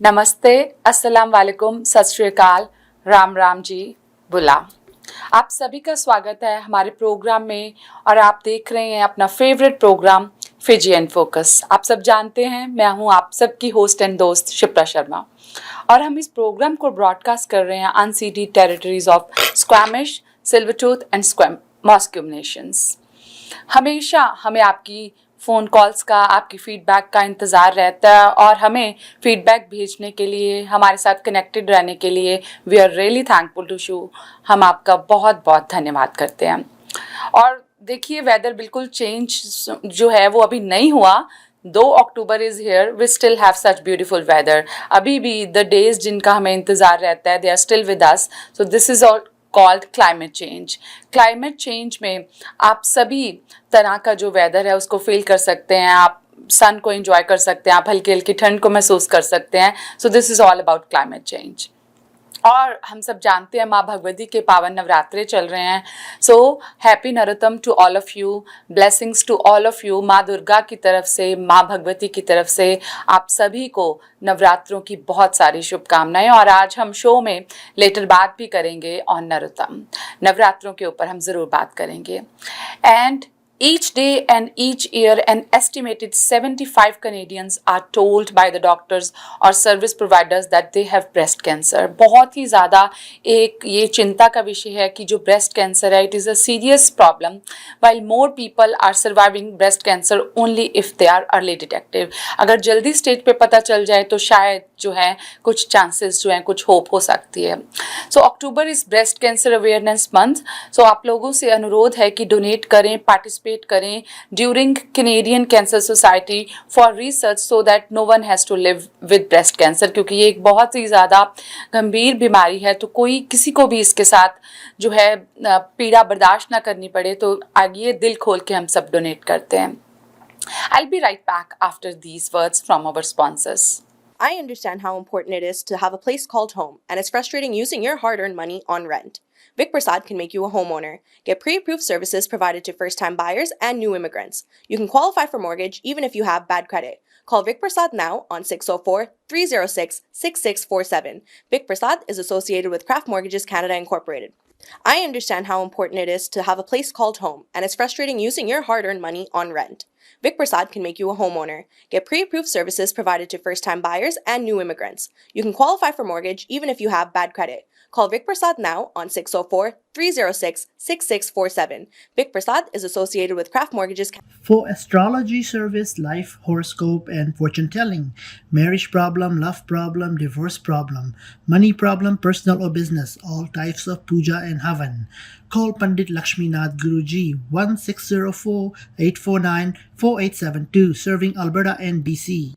नमस्ते, अस्सलाम वालेकुम, सत श्री अकाल, राम राम जी, बुला। आप सभी का स्वागत है हमारे प्रोग्राम में और आप देख रहे हैं अपना फेवरेट प्रोग्राम फिजी फोकस। आप सब जानते हैं मैं हूं आप सबकी होस्ट एंड दोस्त शिप्रा शर्मा और हम इस प्रोग्राम को ब्रॉडकास्ट कर रहे हैं unseeded territories of स्क्वैमिश, सिल्वरटूथ and मॉस्क्यूम Nations. हमेशा हमें आपकी फ़ोन कॉल्स का, आपकी फ़ीडबैक का इंतज़ार रहता है और हमें फ़ीडबैक भेजने के लिए, हमारे साथ कनेक्टेड रहने के लिए we are really thankful to you. हम आपका बहुत बहुत धन्यवाद करते हैं। और देखिए वेदर बिल्कुल चेंज जो है वो अभी नहीं हुआ। 2 October is here, we still have such beautiful weather. अभी भी द डेज जिनका हमें इंतज़ार रहता है they are still with us. So this is all called climate change. Climate change में आप सभी तरह का जो वेदर है उसको फील कर सकते हैं, आप सन को एंजॉय कर सकते हैं, आप हल्की हल्की ठंड को महसूस कर सकते हैं। सो this is all about climate change. और हम सब जानते हैं माँ भगवती के पावन नवरात्रे चल रहे हैं। सो हैप्पी नरोत्तम to all of you, blessings to all of you. माँ दुर्गा की तरफ से, माँ भगवती की तरफ से आप सभी को नवरात्रों की बहुत सारी शुभकामनाएं। और आज हम शो में लेटर बात भी करेंगे ऑन नरोत्तम, नवरात्रों के ऊपर हम ज़रूर बात करेंगे। And each day and each year, an estimated 75 Canadians are told by the doctors or service providers that they have breast cancer. बहुत ही ज़्यादा एक ये चिंता का विषय है कि जो breast cancer है, it is a serious problem, while more people are surviving breast cancer only if they are early detective. अगर जल्दी स्टेज पे पता चल जाए तो शायद जो है कुछ चांसेस जो हैं, कुछ होप हो सकती है। So October is breast cancer awareness month. So आप लोगों से अनुरोध है कि डोनेट करें, पार्टिसिपेट करें during Canadian cancer society for research so that no one has to live with breast cancer, क्योंकि ये एक बहुत ही ज़्यादा गंभीर बीमारी है। तो कोई किसी को भी इसके साथ जो है पीड़ा बर्दाश्त ना करनी पड़े, तो आइए दिल खोल के हम सब डोनेट करते हैं। I'll be right back after these words from our sponsors. I understand how important it is to have a place called home, and it's frustrating using your hard-earned money on rent. Vic Prasad can make you a homeowner. Get pre-approved services provided to first-time buyers and new immigrants. You can qualify for mortgage even if you have bad credit. Call Vic Prasad now on 604-306-6647. Vic Prasad is associated with Craft Mortgages Canada Incorporated. I understand how important it is to have a place called home, and it's frustrating using your hard-earned money on rent. Vic Prasad can make you a homeowner. Get pre-approved services provided to first-time buyers and new immigrants. You can qualify for mortgage even if you have bad credit. Call Vic Prasad now on 604-306-6647. Vic Prasad is associated with Craft Mortgages. For astrology service, life horoscope, and fortune telling, marriage problem, love problem, divorce problem, money problem, personal or business, all types of puja and havan. Call Pandit Lakshminath Guruji 1604-849-4872, serving Alberta and BC.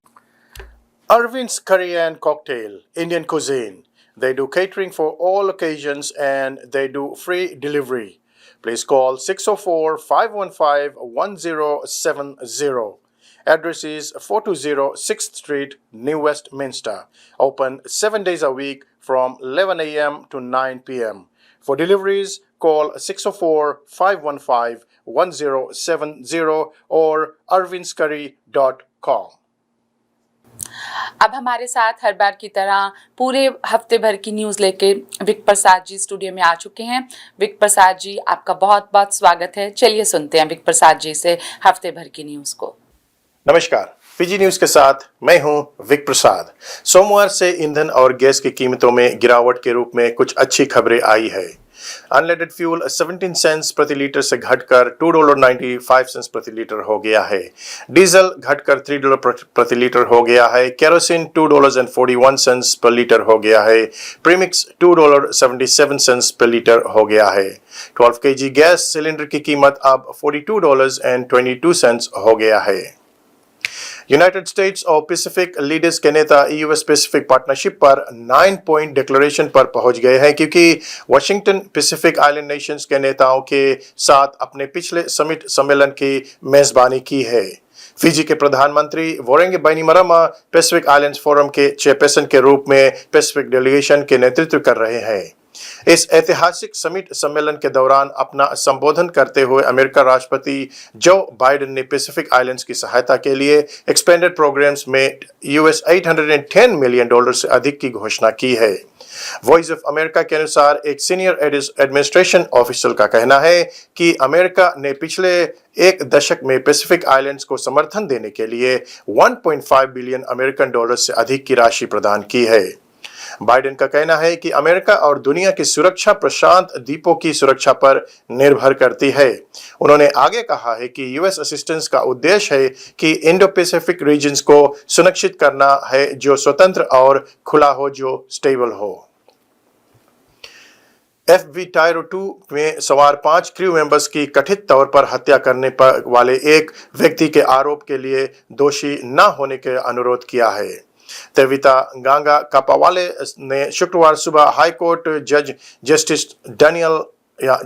Arvind's Curry and Cocktail, Indian cuisine. They do catering for all occasions and they do free delivery. Please call 604-515-1070. Address is 420 6th Street, New Westminster. Open 7 days a week from 11 a.m. to 9 p.m. For deliveries, call 604-515-1070 or arvindscurry.com. अब हमारे साथ हर बार की तरह पूरे हफ्ते भर की news लेके विक प्रसाद जी स्टूडियो में आ चुके हैं। विक प्रसाद जी, आपका बहुत बहुत स्वागत है। चलिए सुनते हैं विक प्रसाद जी से हफ्ते भर की न्यूज़ को। नमस्कार, पीजी न्यूज़ के साथ मैं हूं विक प्रसाद। सोमवार से ईंधन और गैस की कीमतों में गिरावट के रूप में कुछ अच्छी खबरें आई है। अनलेडेड फ्यूल 17 सेंट्स प्रति लीटर से घटकर $2.95 प्रति लीटर हो गया है। डीजल घटकर $3 प्रति लीटर हो गया है। केरोसिन $2.41 पर लीटर हो गया है। प्रीमिक्स $2.77 पर लीटर हो गया है। 12 kg गैस सिलेंडर की कीमत अब $42.22 हो गया है। यूनाइटेड स्टेट्स और पैसिफिक लीडर्स के नेता यूएस पैसिफिक पार्टनरशिप पर 9 पॉइंट डिक्लेरेशन पर पहुंच गए हैं, क्योंकि वाशिंगटन पैसिफिक आइलैंड नेशंस के नेताओं के साथ अपने पिछले समिट सम्मेलन की मेजबानी की है। फिजी के प्रधानमंत्री वोरेंगे बैनिमरामा पैसिफिक आइलैंड्स फोरम के चेयरपर्सन के रूप में पैसिफिक डेलीगेशन के नेतृत्व कर रहे हैं। इस ऐतिहासिक समिट सम्मेलन के दौरान अपना संबोधन करते हुए अमेरिका राष्ट्रपति जो बाइडेन ने पैसिफिक आइलैंड्स की सहायता के लिए एक्सपेंडेड प्रोग्राम्स में US $810 मिलियन से अधिक की घोषणा की है। वॉइस ऑफ अमेरिका के अनुसार एक सीनियर एडमिनिस्ट्रेशन ऑफिशियल का कहना है कि अमेरिका ने पिछले एक दशक में पैसिफिक आइलैंड्स को समर्थन देने के लिए 1.5 बिलियन अमेरिकन डॉलर से अधिक की राशि प्रदान की है। बाइडेन का कहना है कि अमेरिका और दुनिया की सुरक्षा प्रशांत द्वीपों की सुरक्षा पर निर्भर करती है। उन्होंने आगे कहा है कि US असिस्टेंस का उद्देश्य है कि इंडो पैसिफिक रीजन्स को सुनिश्चित करना है जो स्वतंत्र और खुला हो, जो स्टेबल हो। FV टायरो 2 में सवार 5 क्रू मेंबर्स की कथित तौर पर हत्या करने पर वाले एक व्यक्ति के आरोप के लिए दोषी न होने के अनुरोध किया है। तेविता गांगा कापावाले ने शुक्रवार सुबह हाई कोर्ट जज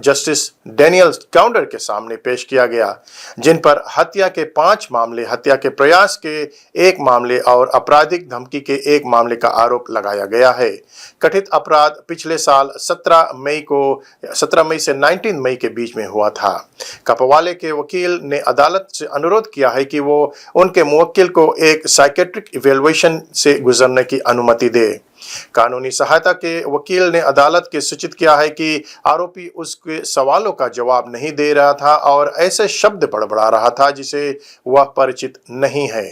जस्टिस डेनियल काउंडर के सामने पेश किया गया, जिन पर हत्या के 5 मामले, हत्या के प्रयास के 1 मामले और आपराधिक धमकी के 1 मामले का आरोप लगाया गया है। कथित अपराध पिछले साल 17 मई से 19 मई के बीच में हुआ था। कपवाले के वकील ने अदालत से अनुरोध किया है कि वो उनके मुवक्किल को एक साइकेट्रिक इवैल्यूएशन से गुजरने की अनुमति दे। कानूनी सहायता के वकील ने अदालत के सूचित किया है कि आरोपी उसके सवालों का जवाब नहीं दे रहा था और ऐसे शब्द बड़बड़ा रहा था जिसे वह परिचित नहीं है।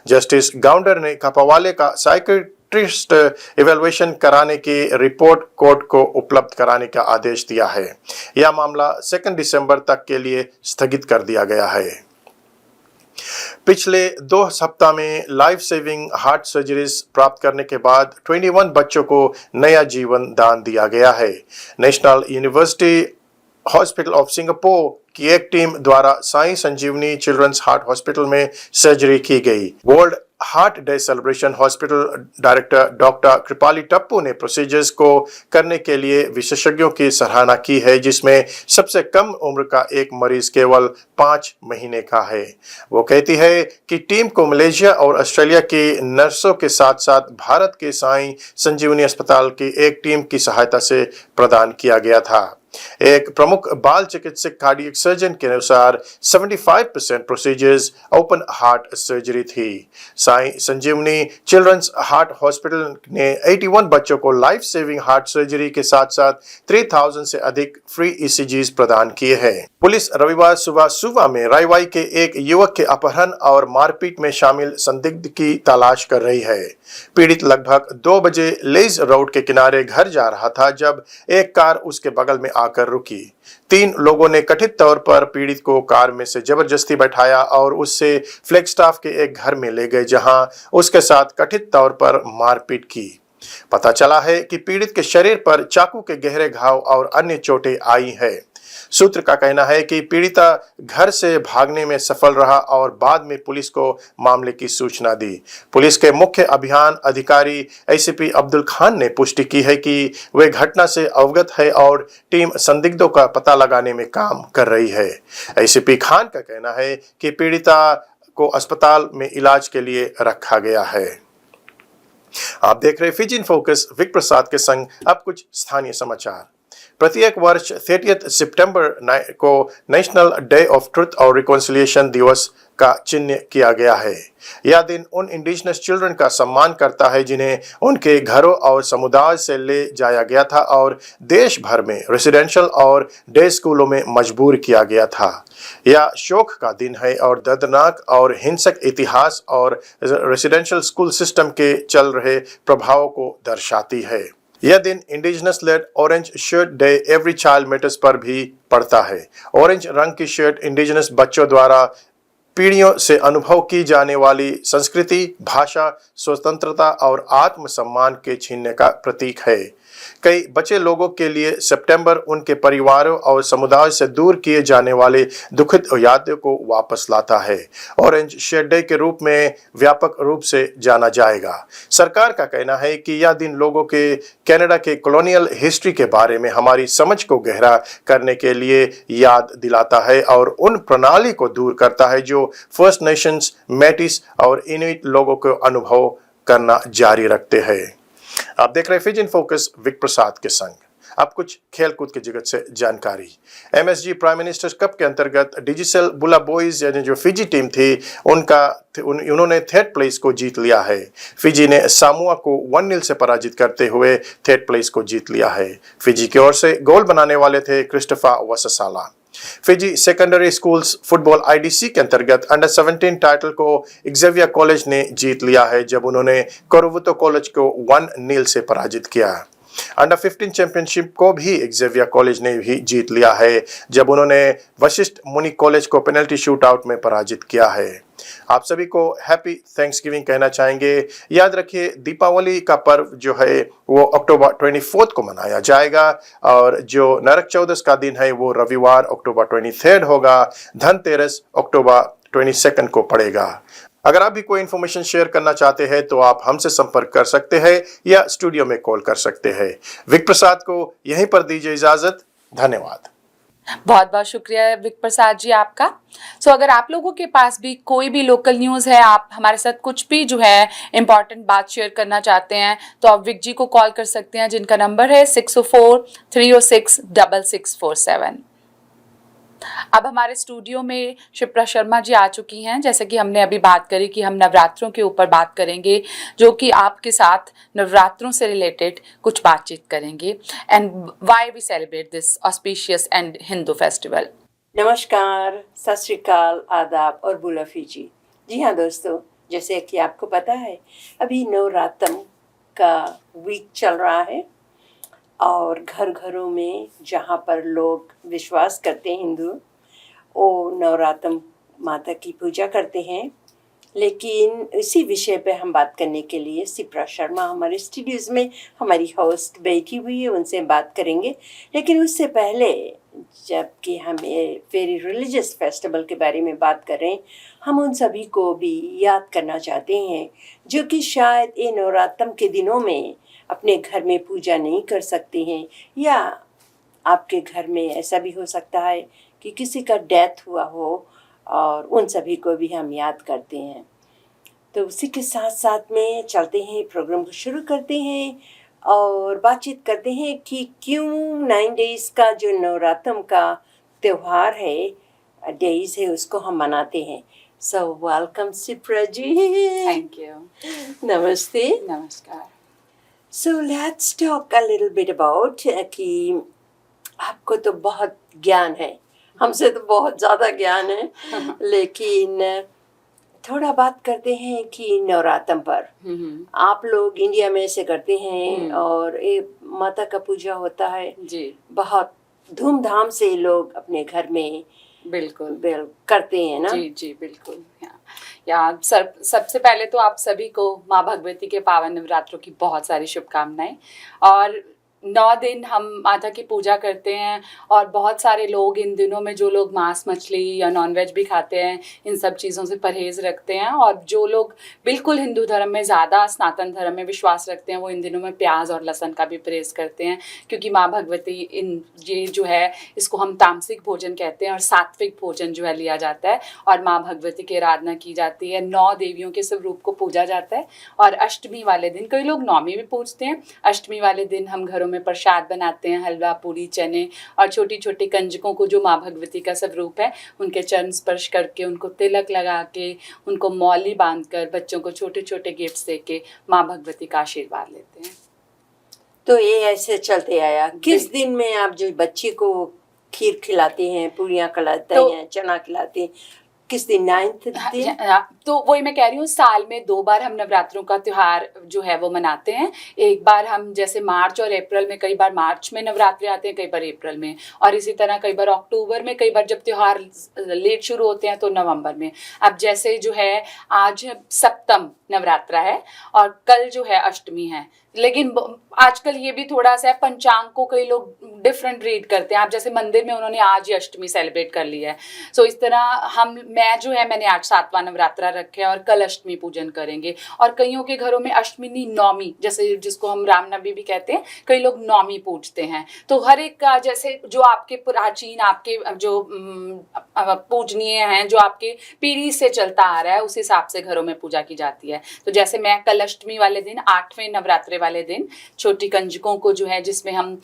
जस्टिस गाउंडर ने कपावाले का साइकेट्रिस्ट इवैल्यूएशन कराने की रिपोर्ट कोर्ट को उपलब्ध कराने का आदेश दिया है। यह मामला 2 दिसंबर तक के लिए स्थगित कर दिया गया है। पिछले 2 सप्ताह में लाइफ सेविंग हार्ट सर्जरीज प्राप्त करने के बाद 21 बच्चों को नया जीवन दान दिया गया है। National university hospital of Singapore की एक टीम द्वारा साई संजीवनी चिल्ड्रंस हार्ट हॉस्पिटल में सर्जरी की गई। World heart day celebration hospital director doctor Kripali Tappu ने प्रोसीजर्स को करने के लिए विशेषज्ञों की सराहना की है, जिसमें सबसे कम उम्र का एक मरीज केवल 5 महीने का है। वो कहती है कि टीम को मलेशिया और ऑस्ट्रेलिया की नर्सों के साथ साथ भारत के साई संजीवनी अस्पताल की एक टीम की सहायता से प्रदान किया गया था। एक प्रमुख बाल चिकित्सक कार्डियक सर्जन के अनुसार 75% प्रोसीजर्स ओपन हार्ट सर्जरी थी। साई संजीवनी चिल्ड्रंस हार्ट हॉस्पिटल ने 81 बच्चों को लाइफ सेविंग हार्ट सर्जरी के साथ साथ 3000 से अधिक फ्री ECGs प्रदान किए हैं। पुलिस रविवार सुबह सुबह में रायवाई के एक युवक के अपहरण और मारपीट में शामिल संदिग्ध की तलाश कर रही है। पीड़ित लगभग 2 बजे लेज रोड के किनारे घर जा रहा था जब एक कार उसके बगल में आकर रुकी। 3 लोगों ने कथित तौर पर पीड़ित को कार में से जबरदस्ती बैठाया और उससे फ्लैगस्टाफ के एक घर में ले गए, जहां उसके साथ कथित तौर पर मारपीट की। पता चला है कि पीड़ित के शरीर पर चाकू के गहरे घाव और अन्य चोटें आई है। सूत्र का कहना है कि पीड़िता घर से भागने में सफल रहा और बाद में पुलिस को मामले की सूचना दी। पुलिस के मुख्य अभियान अधिकारी ACP अब्दुल खान ने पुष्टि की है कि वे घटना से अवगत है और टीम संदिग्धों का पता लगाने में काम कर रही है। ACP खान का कहना है कि पीड़िता को अस्पताल में इलाज के लिए रखा गया है। आप देख रहे फिजी इन फोकस, विक प्रसाद के संग अब कुछ स्थानीय समाचार। प्रत्येक वर्ष 30 सितंबर को नेशनल डे ऑफ ट्रुथ और रिकॉन्सिलिएशन दिवस का चिन्ह किया गया है। यह दिन उन इंडिजिनस चिल्ड्रन का सम्मान करता है जिन्हें उनके घरों और समुदाय से ले जाया गया था और देश भर में रेसिडेंशियल और डे स्कूलों में मजबूर किया गया था। यह शोक का दिन है और दर्दनाक और हिंसक इतिहास और रेसिडेंशियल स्कूल सिस्टम के चल रहे प्रभावों को दर्शाती है। यह दिन indigenous led orange shirt day every child matters पर भी पड़ता है। ऑरेंज रंग की शर्ट इंडिजिनस बच्चों द्वारा पीढ़ियों से अनुभव की जाने वाली संस्कृति, भाषा, स्वतंत्रता और आत्मसम्मान के छीनने का प्रतीक है। कई बचे लोगों के लिए सितंबर उनके परिवारों और समुदाय से दूर किए जाने वाले दुखद यादों को वापस लाता है। ऑरेंज शर्ट डे के रूप में व्यापक रूप से जाना जाएगा। सरकार का कहना है कि यह दिन लोगों के कनाडा के कॉलोनियल हिस्ट्री के बारे में हमारी समझ को गहरा करने के लिए याद दिलाता है और उन प्रणाली को दूर करता है जो फर्स्ट नेशंस, मेटिस और इनुइट लोगों को अनुभव करना जारी रखते हैं। आप देख रहे फिजी इन फोकस, विक प्रसाद के संग। अब कुछ खेलकूद के जगत से जानकारी। MSG प्राइम मिनिस्टर्स कप के अंतर्गत डिजिटल बुला बॉयज यानी जो फिजी टीम थी उन्होंने थर्ड प्लेस को जीत लिया है। फिजी ने सामोआ को 1-0 से पराजित करते हुए थर्ड प्लेस को जीत लिया है। फिजी की ओर से गोल बनाने वाले थे Christopher Wasasala. Fiji secondary schools football IDC के अंतर्गत अंडर 17 टाइटल को एक्सेवियर कॉलेज ने जीत लिया है जब उन्होंने कोरुवुतो कॉलेज को 1-0 से पराजित किया। अंडर 15 चैंपियनशिप को भी एक्सेवियर कॉलेज ने भी जीत लिया है जब उन्होंने वशिष्ठ मुनि कॉलेज को पेनल्टी शूटआउट में पराजित किया है। आप सभी को हैप्पी थैंक्सगिविंग कहना चाहेंगे। याद रखिए दीपावली का पर्व जो है वो अक्टूबर 24 को मनाया जाएगा और जो नरक चौदस का दिन है वो रविवार अक्टूबर 23 होगा। धनतेरस अक्टूबर 22 को पड़ेगा। अगर आप भी कोई इन्फॉर्मेशन शेयर करना चाहते हैं तो आप हमसे संपर्क कर सकते हैं या स्टूडियो में कॉल कर सकते हैं। विक प्रसाद को यहीं पर दीजिए इजाजत। धन्यवाद। बहुत बहुत शुक्रिया विक प्रसाद जी आपका। अगर आप लोगों के पास भी कोई भी लोकल न्यूज़ है, आप हमारे साथ कुछ भी जो है इम्पॉर्टेंट बात शेयर करना चाहते हैं तो आप विक जी को कॉल कर सकते हैं जिनका नंबर है 604-306-6647। अब हमारे स्टूडियो में शिप्रा शर्मा जी आ चुकी हैं। जैसे कि हमने अभी बात करी कि हम नवरात्रों के ऊपर बात करेंगे, जो कि आपके साथ नवरात्रों से रिलेटेड कुछ बातचीत करेंगे and why we celebrate this auspicious and Hindu festival. नमस्कार, सत श्री अकाल, आदाब और बुला फीजी। जी हाँ दोस्तों, जैसे कि आपको पता है अभी नवरात्रम का वीक चल रहा है और घर घरों में जहाँ पर लोग विश्वास करते हैं हिंदू, वो नवरात्रम माता की पूजा करते हैं। लेकिन इसी विषय पे हम बात करने के लिए शिप्रा शर्मा हमारे स्टूडियोज़ में हमारी होस्ट बैठी हुई है, उनसे बात करेंगे। लेकिन उससे पहले जबकि हम ये वेरी रिलीजियस फेस्टिवल के बारे में बात कर रहे हैं, हम उन सभी को भी याद करना चाहते हैं जो कि शायद ये नवरात्रम के दिनों में अपने घर में पूजा नहीं कर सकते हैं, या आपके घर में ऐसा भी हो सकता है कि किसी का डेथ हुआ हो, और उन सभी को भी हम याद करते हैं। तो उसी के साथ साथ में चलते हैं, प्रोग्राम को शुरू करते हैं और बातचीत करते हैं कि क्यों 9 डेज़ का जो नवरात्रम का त्यौहार है, डेज़ है, उसको हम मनाते हैं। So welcome Shipra ji. Thank you. नमस्ते। नमस्कार। So let's talk a little bit about कि आपको तो बहुत ज्ञान है, हमसे तो बहुत ज़्यादा ज्ञान है, लेकिन थोड़ा बात करते हैं कि नवरात्रम पर आप लोग इंडिया में ऐसे करते हैं और ये माता का पूजा होता है जी, बहुत धूमधाम से लोग अपने घर में बिल्कुल करते हैं ना। जी जी बिल्कुल। सबसे पहले तो आप सभी को माँ भगवती के पावन नवरात्रों की बहुत सारी शुभकामनाएं। और 9 दिन हम माता की पूजा करते हैं और बहुत सारे लोग इन दिनों में, जो लोग मांस मछली या नॉनवेज भी खाते हैं, इन सब चीज़ों से परहेज़ रखते हैं, और जो लोग बिल्कुल हिंदू धर्म में ज़्यादा सनातन धर्म में विश्वास रखते हैं वो इन दिनों में प्याज और लहसुन का भी परहेज़ करते हैं, क्योंकि माँ भगवती ये जो है इसको हम तामसिक भोजन कहते हैं और सात्विक भोजन जो है लिया जाता है और माँ भगवती की आराधना की जाती है। 9 देवियों के स्वरूप को पूजा जाता है और अष्टमी वाले दिन, कई लोग नौमी भी पूजते हैं, अष्टमी वाले दिन हम घरों में प्रसाद बनाते हैं, हलवा पूरी चने, और छोटी छोटी कंजकों को जो माँ भगवती का स्वरूप है उनके चरण स्पर्श करके, उनको तिलक लगा के, उनको मौली बांध कर, बच्चों को छोटे छोटे गिफ्ट्स दे के माँ भगवती का आशीर्वाद लेते हैं। तो ये ऐसे चलते आया। किस दिन में आप जो बच्चे को खीर खिलाते हैं, पूरियाँ खिलाते हैं, चना खिलाते हैं, किस दिन? 9th दिन? तो वही मैं कह रही हूँ, साल में 2 बार हम नवरात्रों का त्योहार जो है वो मनाते हैं। एक बार हम जैसे मार्च और अप्रैल में, कई बार मार्च में नवरात्रि आते हैं, कई बार अप्रैल में, और इसी तरह कई बार अक्टूबर में, कई बार जब त्योहार लेट शुरू होते हैं तो नवंबर में। अब जैसे जो है आज सप्तम नवरात्रा है और कल जो है अष्टमी है, लेकिन आजकल ये भी थोड़ा सा पंचांग को कई लोग डिफरेंट रीड करते हैं। आप जैसे मंदिर में उन्होंने आज ही अष्टमी सेलिब्रेट कर ली है, सो इस तरह मैंने आज 7वां नवरात्रा कर रखे हैं और कल अष्टमी पूजन करेंगे। और कईयों के घरों में अष्टमी नहीं, नौमी, जैसे जिसको हम रामनवमी भी कहते हैं, कई लोग नौमी पूजते हैं। तो हर एक का जैसे जो आपके प्राचीन, आपके जो पूजनीय हैं, जो आपके पीढ़ी से चलता आ रहा है, उस हिसाब से घरों में पूजा की जाती है। तो जैसे मैं कल अष्टमी वाले दिन, 8वें नवरात्रे वाले दिन, छोटी कंजकों को जो है, जिसमें हम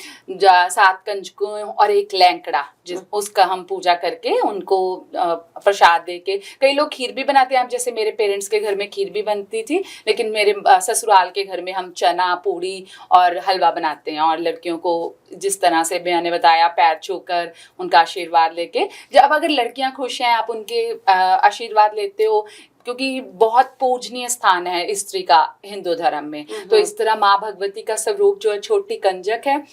7 कंजकों और एक लैंकड़ा, उसका हम पूजा करके उनको प्रसाद दे के, कई लोग खीर भी बनाते हैं। जैसे मेरे पेरेंट्स के घर में खीर भी बनती थी, लेकिन मेरे ससुराल के घर में हम चना, पूड़ी और हलवा बनाते हैं। और लड़कियों को जिस तरह से मैंने बताया, पैर छूकर उनका आशीर्वाद लेके, जब अगर लड़कियां खुश हैं, आप उनके आशीर्वाद लेते हो, क्योंकि बहुत पूजनीय स्थान है स्त्री का हिंदू धर्म में। तो इस तरह माँ भगवती का स्वरूप जो है छोटी कंजक है,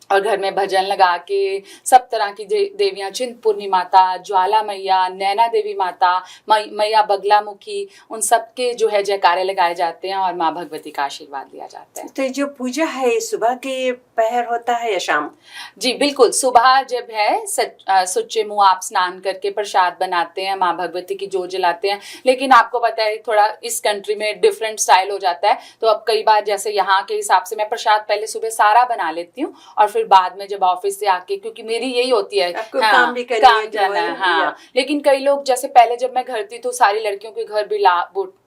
और घर में भजन लगा के सब तरह की देवियां, चिंतपूर्णी माता, ज्वाला मैया, नैना देवी माता, मैया बगलामुखी, उन सब के जो है जयकारे लगाए जाते हैं और माँ भगवती का आशीर्वाद लिया जाता है। तो जो पूजा है सुबह के पहर होता है या शाम? जी बिल्कुल, सुबह जब है सुच्चे मुंह आप स्नान करके प्रसाद बनाते हैं, माँ भगवती की जोत जलाते हैं। लेकिन आपको पता है थोड़ा इस कंट्री में डिफरेंट स्टाइल हो जाता है, तो अब कई बार जैसे यहाँ के हिसाब से मैं प्रसाद पहले सुबह सारा बना लेती हूँ, और फिर बाद में जब ऑफिस से आके, क्योंकि मेरी यही होती है काम भी काम जाना है। हाँ, लेकिन कई लोग, जैसे पहले जब मैं घर थी तो सारी लड़कियों के घर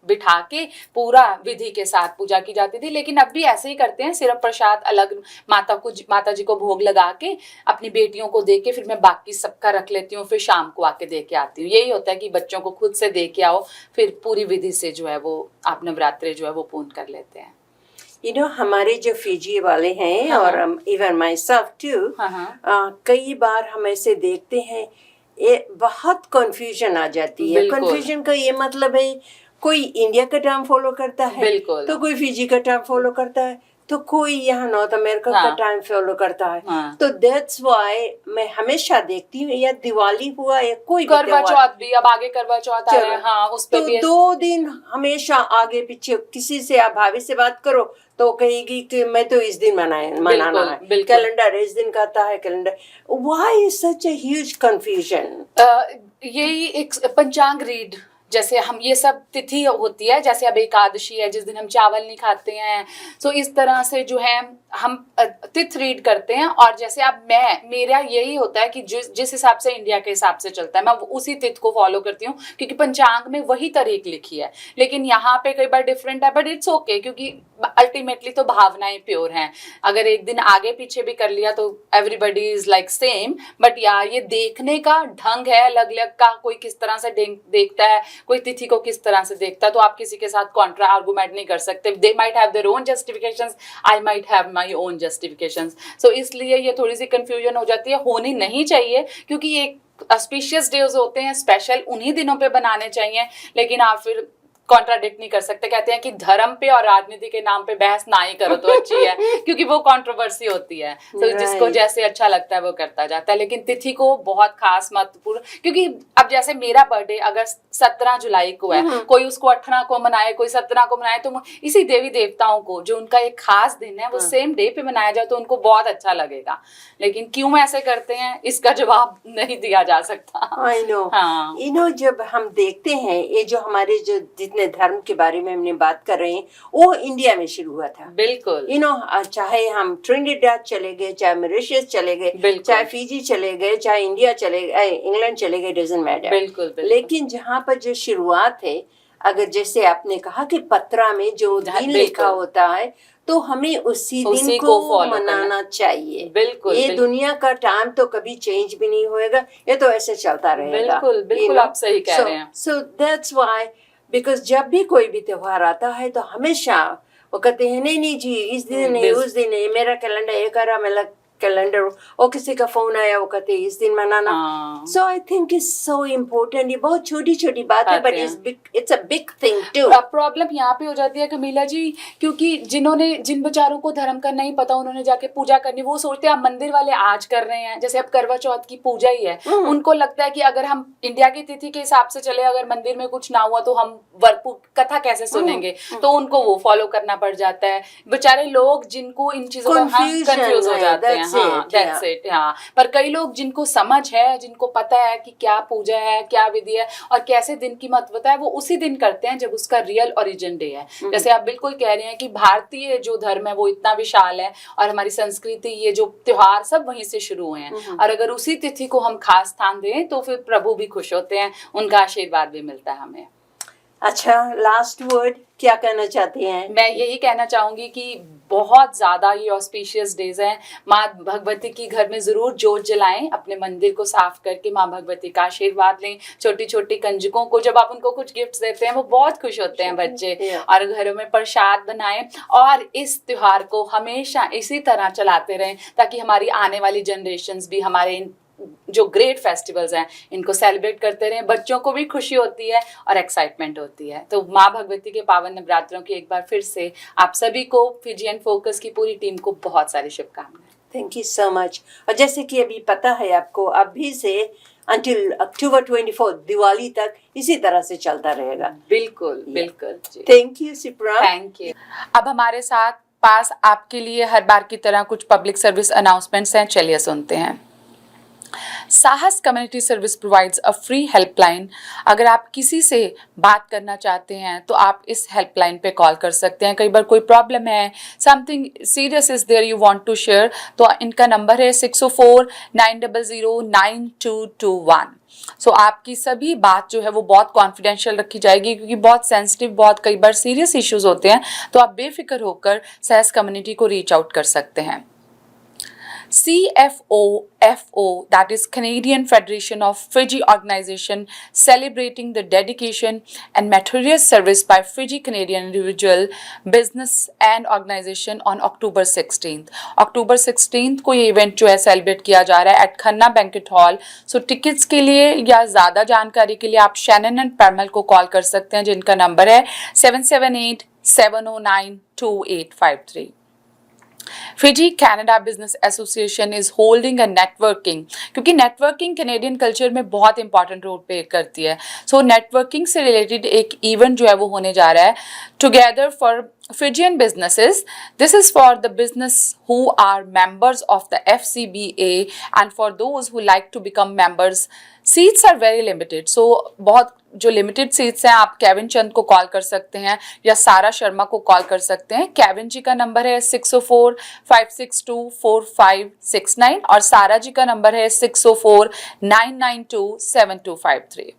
बिठा के पूरा विधि के साथ पूजा की जाती थी। लेकिन अब भी ऐसे ही करते हैं, सिर्फ प्रसाद अलग माता जी को भोग लगा के अपनी बेटियों को दे के, फिर मैं बाकी सबका रख लेती हूँ, फिर शाम को आके दे के आती हूँ। यही होता है कि बच्चों को खुद से दे के आओ, फिर पूरी विधि से जो है वो आप नवरात्रे जो है वो पूर्ण कर लेते हैं। हमारे जो फिजी वाले हैं, हाँ, और इवन माई सेल्फ टू, कई बार हम ऐसे देखते हैं, ये बहुत कंफ्यूजन आ जाती है। बिल्कुल। कंफ्यूजन का ये मतलब है, कोई इंडिया का टर्म फॉलो करता है, बिल्कुल। तो कोई फिजी का टर्म फॉलो करता है, तो कोई यहाँ नॉर्थ अमेरिका का टाइम फॉलो करता है। तो दैट्स व्हाई मैं हमेशा देखती हूँ, या दिवाली हुआ या कोई करवा चौथ भी, अब आगे करवा चौथ आ रहा है, हाँ, उस पे तो भी 2 दिन हमेशा आगे पीछे, किसी से आप भाभी से बात करो तो कहेगी कि मैं तो इस दिन मनाना है, कैलेंडर इस दिन कहता है, calendar. Why is such a huge confusion? यही एक पंचांग रीड, जैसे हम ये सब तिथि होती है, जैसे अब एकादशी है जिस दिन हम चावल नहीं खाते हैं, तो इस तरह से जो है हम तिथ रीड करते हैं। और जैसे अब मेरा यही होता है कि जिस हिसाब से इंडिया के हिसाब से चलता है, मैं उसी तिथ को फॉलो करती हूँ, क्योंकि पंचांग में वही तारीख लिखी है। लेकिन यहाँ पे कई बार डिफरेंट है, बट इट्स ओके, क्योंकि अल्टीमेटली तो भावनाएं प्योर हैं। अगर एक दिन आगे पीछे भी कर लिया तो everybody is like same, but यार ये देखने का ढंग है अलग अलग का, कोई किस तरह से देखता है, कोई तिथि को किस तरह से देखता है, तो आप किसी के साथ कॉन्ट्रा आर्गुमेंट नहीं कर सकते। They might have their own justifications, I might have my own justifications. So इसलिए ये थोड़ी सी कंफ्यूजन हो जाती है, होनी नहीं चाहिए, क्योंकि ये ऑस्पिशियस डेज होते हैं, स्पेशल उन्हीं दिनों पे बनाने चाहिए। लेकिन आप फिर कॉन्ट्राडिक्ट नहीं कर सकते, कहते हैं कि धर्म पे और राजनीति के नाम पे बहस ना ही करो तो अच्छी है, क्योंकि वो कंट्रोवर्सी होती है। तो जिसको जैसे अच्छा लगता है वो करता जाता है। लेकिन तिथि को बहुत खास महत्वपूर्ण, क्योंकि अब जैसे मेरा बर्थडे अगर 17 जुलाई को है, कोई उसको 18 को मनाए, कोई 17 को मनाए, तो इसी देवी देवताओं को जो उनका एक खास दिन है वो सेम डे पे मनाया जाए तो उनको बहुत अच्छा लगेगा। लेकिन क्यों ऐसे करते हैं, इसका जवाब नहीं दिया जा सकता। I know. हाँ। जब हम देखते हैं ये जो हमारे जो धर्म के बारे में हमने बात कर रहे हैं, वो इंडिया में शुरू हुआ था। बिल्कुल। चाहे हम ट्रिनिडाद चले गए, चाहे मॉरिशस चले गए, चाहे फिजी चले गए, चाहे इंडिया चले गए, इंग्लैंड चले गए, डजंट मैटर। बिल्कुल। लेकिन जहाँ पर जो शुरुआत है, अगर जैसे आपने कहा कि पत्रा में जो दिन लिखा होता है, तो हमें उसी दिन को मनाना चाहिए। बिल्कुल। ये दुनिया का टाइम तो कभी चेंज भी नहीं होएगा, ये तो ऐसे चलता रहेगा। बिल्कुल आप सही कह रहे हैं। सो दैट्स व्हाई, बिकॉज जब भी कोई भी त्योहार आता है तो हमेशा वो कहते हैं नहीं जी इस दिन है, उस दिन है, मेरा कैलेंडर ये कर रहा, मेरा कैलेंडर, और किसी का फोन आया वो कहते हैं इस दिन मनाना। So I think it's so important. ये बहुत छोटी छोटी बात है, but it's a big thing too. Problem यहाँ पे हो जाती है कमीला जी, क्योंकि जिन बेचारों को धर्म का नहीं पता, उन्होंने जाके पूजा करनी, वो सोचते हैं मंदिर वाले आज कर रहे हैं। जैसे अब करवा चौथ की पूजा ही है, उनको लगता है कि अगर हम इंडिया की तिथि के हिसाब से चले, अगर मंदिर में कुछ ना हुआ तो हम कथा कैसे सुनेंगे, तो उनको वो फॉलो करना पड़ जाता है। बेचारे लोग जिनको इन चीजों का कंफ्यूज हो जाते हैं। That's हाँ, it, दैट्स yeah. इट, हाँ। पर कई लोग जिनको समझ है, जिनको पता है कि क्या पूजा है, क्या विधि है और कैसे दिन की महत्वता है, वो उसी दिन करते हैं जब उसका रियल ओरिजिन डे है। जैसे आप बिल्कुल कह रहे हैं कि भारतीय जो धर्म है वो इतना विशाल है और हमारी संस्कृति, ये जो त्योहार सब वहीं से शुरू हुए हैं, और अगर उसी तिथि को हम खास स्थान दें तो फिर प्रभु भी खुश होते हैं, उनका आशीर्वाद भी मिलता है हमें। अच्छा, लास्ट वर्ड क्या कहना चाहते हैं? मैं यही कहना चाहूंगी कि बहुत ज्यादा ये ऑस्पिशियस डेज हैं। माँ भगवती की घर में जरूर जोत जलाएं, अपने मंदिर को साफ करके माँ भगवती का आशीर्वाद लें। छोटी छोटी कंजकों को जब आप उनको कुछ गिफ्ट्स देते हैं वो बहुत खुश होते हैं बच्चे, और घरों में प्रसाद बनाएं और इस त्योहार को हमेशा इसी तरह चलाते रहें ताकि हमारी आने वाली जनरेशन्स भी हमारे जो ग्रेट फेस्टिवल्स हैं इनको सेलिब्रेट करते रहें। बच्चों को भी खुशी होती है और एक्साइटमेंट होती है। तो माँ भगवती के पावन नवरात्रों की एक बार फिर से आप सभी को, फिजियन फोकस की पूरी टीम को बहुत सारी शुभकामनाएं। Thank you so much. और जैसे कि अभी पता है आपको, अभी से अंटिल अक्टूबर 24 दिवाली तक इसी तरह से चलता रहेगा। बिल्कुल बिल्कुल जी। Thank you Sipra. Thank you. अब हमारे साथ पास आपके लिए हर बार की तरह कुछ पब्लिक सर्विस अनाउंसमेंट्स हैं, चलिए सुनते हैं। साहस community service provides a free helpline. अगर आप किसी से बात करना चाहते हैं तो आप इस हेल्पलाइन पे कॉल कर सकते हैं। कई बार कोई प्रॉब्लम है, something serious is there you want to share, तो इनका नंबर है 604-900-9221। सो आपकी सभी बात जो है वो बहुत कॉन्फिडेंशियल रखी जाएगी, क्योंकि बहुत सेंसिटिव, बहुत कई बार सीरियस इश्यूज होते हैं। तो आप बेफिक्र होकर साहस कम्युनिटी को रीच आउट कर सकते हैं। CFOFO, that is Canadian Federation of Fiji Organization, celebrating the dedication and meritorious service by Fiji Canadian individual, business and organization on October 16th. October 16th को ये इवेंट जो है सेलिब्रेट किया जा रहा है एट खन्ना बैंकेट हॉल। सो tickets के लिए या ज़्यादा जानकारी के लिए आप शैनन एंड परमल को कॉल कर सकते हैं, जिनका नंबर है 778-709-2853। Fiji Canada business association is holding a networking, क्योंकि नेटवर्किंग कैनेडियन कल्चर में बहुत इंपॉर्टेंट रोल प्ले करती है। सो नेटवर्किंग से रिलेटेड एक इवेंट जो है वो होने जा रहा है, together for Fijian businesses. This is for the business who are members of the FCBA and for those who like to become members. Seats are very limited. So बहुत जो लिमिटेड सीट्स हैं, आप केविन चंद को call कर सकते हैं या सारा शर्मा को कॉल कर सकते हैं। केविन जी का नंबर है 604-562-4569 और सारा जी का नंबर है 604-992-7253.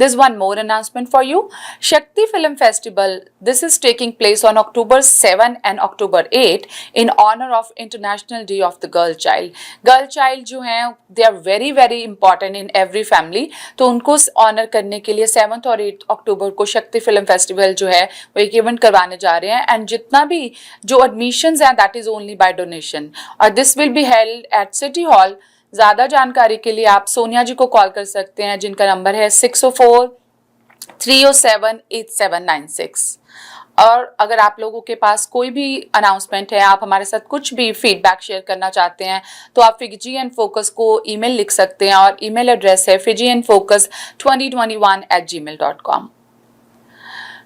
There's one more announcement for you. Shakti Film Festival. This is taking place on October 7 and October 8 in honor of International Day of the Girl Child. Girl Child जो हैं, they are very very important in every family. तो उनको honour करने के लिए 7th और 8th अक्टूबर को शक्ति फिल्म फेस्टिवल जो है वो एक इवेंट करवाने जा रहे हैं। एंड जितना भी जो एडमिशंस हैं that is only by donation, और this will be held at city hall. ज़्यादा जानकारी के लिए आप सोनिया जी को कॉल कर सकते हैं, जिनका नंबर है 604-307-8796। और अगर आप लोगों के पास कोई भी अनाउंसमेंट है, आप हमारे साथ कुछ भी फीडबैक शेयर करना चाहते हैं, तो आप फिजियन फोकस को ईमेल लिख सकते हैं और ईमेल एड्रेस है fijianfocus2021@gmail.com.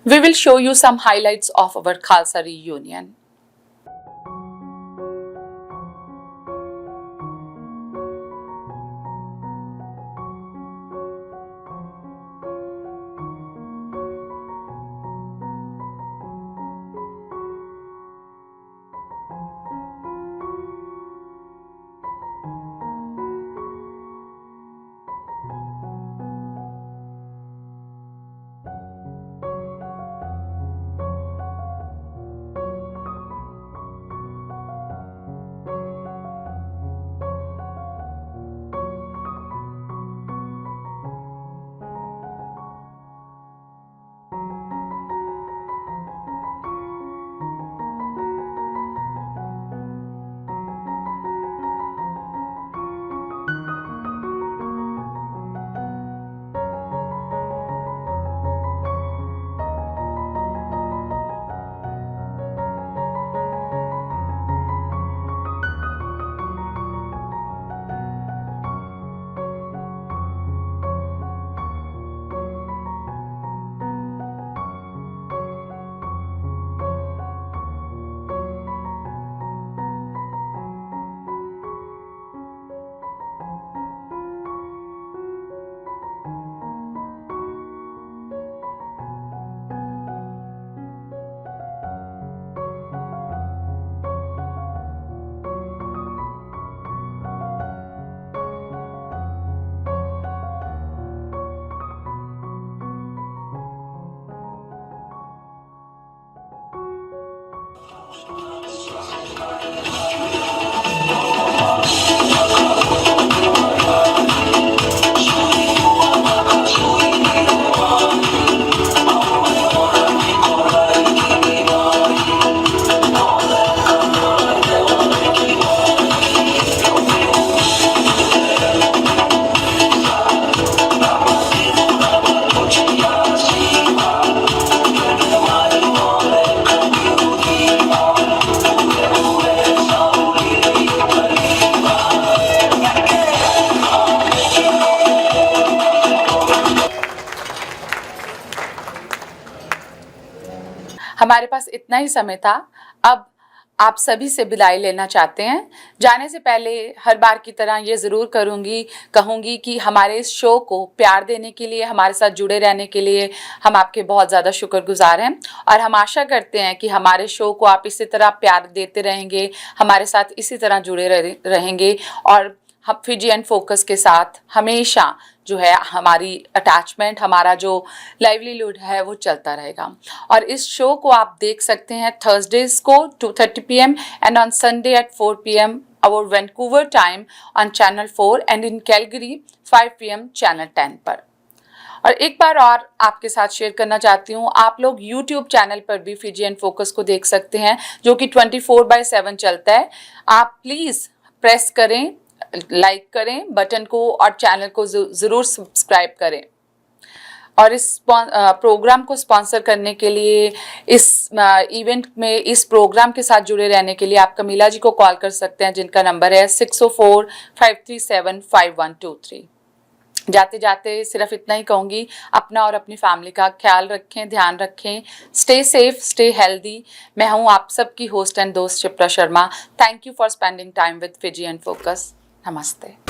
We will show you some highlights of our Khalsa reunion. हमारे पास इतना ही समय था। अब आप सभी से विदाई लेना चाहते हैं। जाने से पहले हर बार की तरह ये ज़रूर कहूँगी कि हमारे इस शो को प्यार देने के लिए, हमारे साथ जुड़े रहने के लिए हम आपके बहुत ज़्यादा शुक्रगुजार हैं और हम आशा करते हैं कि हमारे शो को आप इसी तरह प्यार देते रहेंगे, हमारे साथ इसी तरह जुड़े रहेंगे और हम फिजियन फोकस के साथ हमेशा जो है हमारी अटैचमेंट, हमारा जो लाइवलीहुड है वो चलता रहेगा। और इस शो को आप देख सकते हैं थर्सडेज को 2:30 PM and on Sunday at 4 PM our Vancouver time on channel 4 and in Calgary 5 PM channel 10 पर। और एक बार और आपके साथ शेयर करना चाहती हूँ, आप लोग यूट्यूब चैनल पर भी फिजियन फोकस को देख सकते हैं जो कि 24/7 चलता है। आप प्लीज़ प्रेस करें, लाइक करें बटन को और चैनल को ज़रूर सब्सक्राइब करें। और इस प्रोग्राम को स्पॉन्सर करने के लिए, इस इवेंट में इस प्रोग्राम के साथ जुड़े रहने के लिए आप कमीला जी को कॉल कर सकते हैं जिनका नंबर है 604-537-5123। जाते जाते सिर्फ इतना ही कहूँगी, अपना और अपनी फैमिली का ख्याल रखें, ध्यान रखें। Stay safe, stay healthy. मैं हूँ आप सबकी होस्ट एंड दोस्त Shipra Sharma. Thank you for spending time with Fijian focus. नमस्ते।